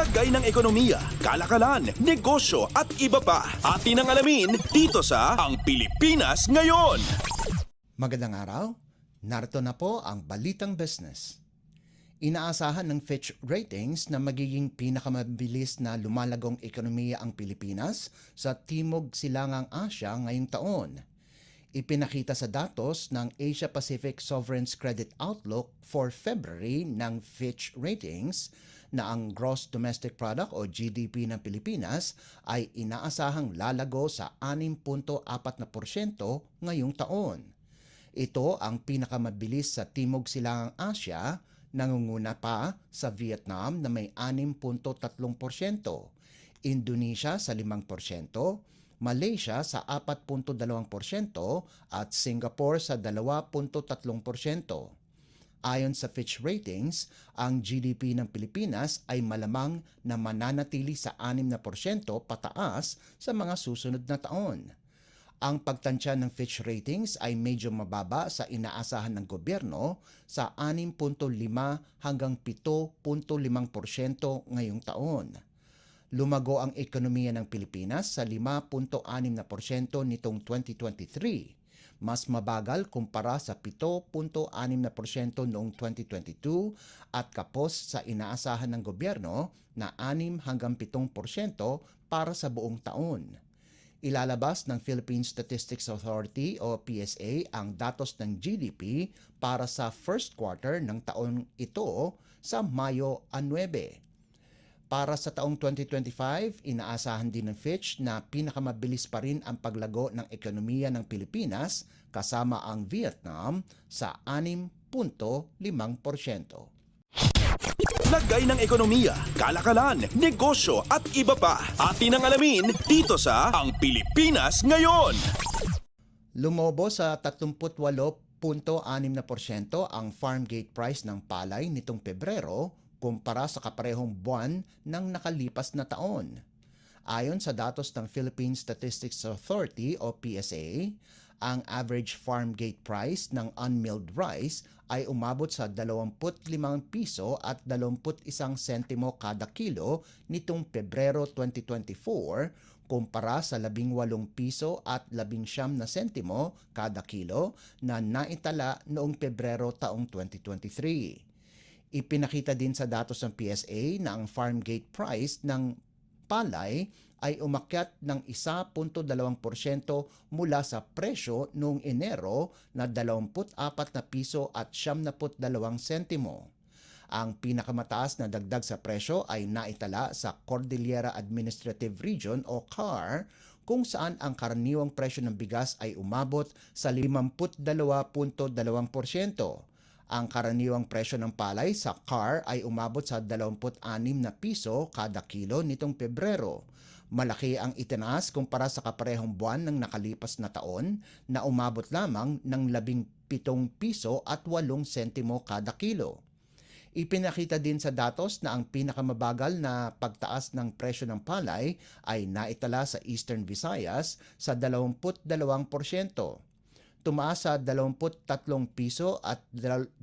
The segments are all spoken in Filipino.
Lagay ng ekonomiya, kalakalan, negosyo at iba pa. Atin ang alamin dito sa Ang Pilipinas Ngayon. Magandang araw, narito na po ang Balitang Business. Inaasahan ng Fitch Ratings na magiging pinakamabilis na lumalagong ekonomiya ang Pilipinas sa Timog Silangang Asya ngayong taon. Ipinakita sa datos ng Asia Pacific Sovereign's Credit Outlook for February ng Fitch Ratings na ang Gross Domestic Product o GDP ng Pilipinas ay inaasahang lalago sa 6.4% ngayong taon. Ito ang pinakamabilis sa Timog Silangang Asya, nangunguna pa sa Vietnam na may 6.3%, Indonesia sa 5%, Malaysia sa 4.2% at Singapore sa 2.3%. Ayon sa Fitch Ratings, ang GDP ng Pilipinas ay malamang na mananatili sa 6% pataas sa mga susunod na taon. Ang pagtansya ng Fitch Ratings ay medyo mababa sa inaasahan ng gobyerno sa 6.5 hanggang 7.5% ngayong taon. Lumago ang ekonomiya ng Pilipinas sa 5.6% nitong 2023, mas mabagal kumpara sa 7.6% noong 2022 at kapos sa inaasahan ng gobyerno na 6 hanggang 7% para sa buong taon. Ilalabas ng Philippine Statistics Authority o PSA ang datos ng GDP para sa first quarter ng taon ito sa Mayo 9. Para sa taong 2025, inaasahan din ng Fitch na pinakamabilis pa rin ang paglago ng ekonomiya ng Pilipinas kasama ang Vietnam sa 6.5%. Lagay ng ekonomiya, kalakalan, negosyo at iba pa. Atin ang alamin dito sa Ang Pilipinas Ngayon. Lumobo sa 38.6% ang farm gate price ng palay nitong Pebrero kumpara sa kaparehong buwan ng nakalipas na taon. Ayon sa datos ng Philippine Statistics Authority o PSA, ang average farm gate price ng unmilled rice ay umabot sa 25 piso at 21 sentimo kada kilo nitong Pebrero 2024 kumpara sa 18 piso at 19 na sentimo kada kilo na naitala noong Pebrero taong 2023. Ipinakita din sa datos ng PSA na ang farm gate price ng palay ay umakyat ng 1.2% mula sa presyo noong Enero na 24 na piso at 72 sentimo. Ang pinakamataas na dagdag sa presyo ay naitala sa Cordillera Administrative Region o CAR, kung saan ang karaniwang presyo ng bigas ay umabot sa 52.2%. Ang karaniwang presyo ng palay sa CAR ay umabot sa 26 na piso kada kilo nitong Pebrero. Malaki ang itinaas kumpara sa kaparehong buwan ng nakalipas na taon na umabot lamang ng 17 piso at 8 sentimo kada kilo. Ipinakita din sa datos na ang pinakamabagal na pagtaas ng presyo ng palay ay naitala sa Eastern Visayas sa 22%. Tumaas sa 23 piso at 20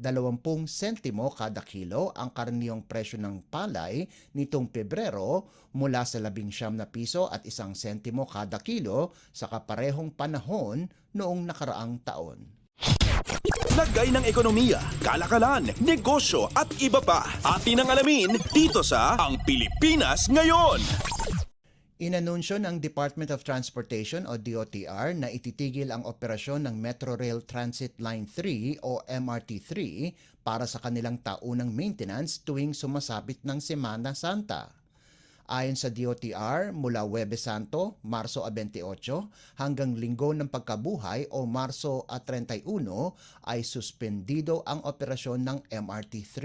sentimo kada kilo ang karaniwang presyo ng palay nitong Pebrero mula sa 19 na piso at 1 sentimo kada kilo sa kaparehong panahon noong nakaraang taon. Lagay ng ekonomiya, kalakalan, negosyo at iba pa. Atin ang alamin dito sa Ang Pilipinas Ngayon. Inanunsyo ng Department of Transportation o DOTR na ititigil ang operasyon ng Metro Rail Transit Line 3 o MRT3 para sa kanilang taunang maintenance tuwing sumasapit ng Semana Santa. Ayon sa DOTR, mula Huwebes Santo, Marso 28 hanggang Linggo ng Pagkabuhay o Marso 31 ay suspendido ang operasyon ng MRT3.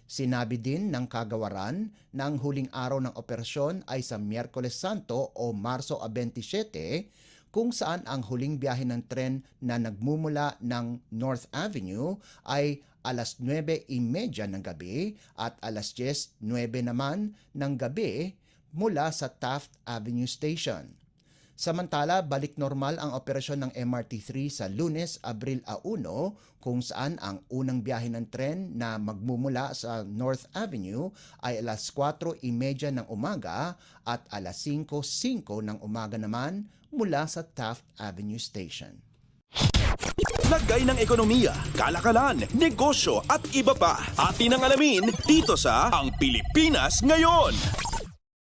Sinabi din ng kagawaran na ang huling araw ng operasyon ay sa Miyerkules Santo o Marso 27, kung saan ang huling biyahe ng tren na nagmumula ng North Avenue ay alas 9:30 ng gabi at alas 10:09 naman ng gabi mula sa Taft Avenue Station. Samantala, balik normal ang operasyon ng MRT3 sa Lunes, Abril 1, kung saan ang unang biyahe ng tren na magmumula sa North Avenue ay alas 4:30 ng umaga at alas 5:05 ng umaga naman mula sa Taft Avenue Station. Lagay ng ekonomiya, kalakalan, negosyo at iba pa. Atin ang alamin dito sa Ang Pilipinas Ngayon.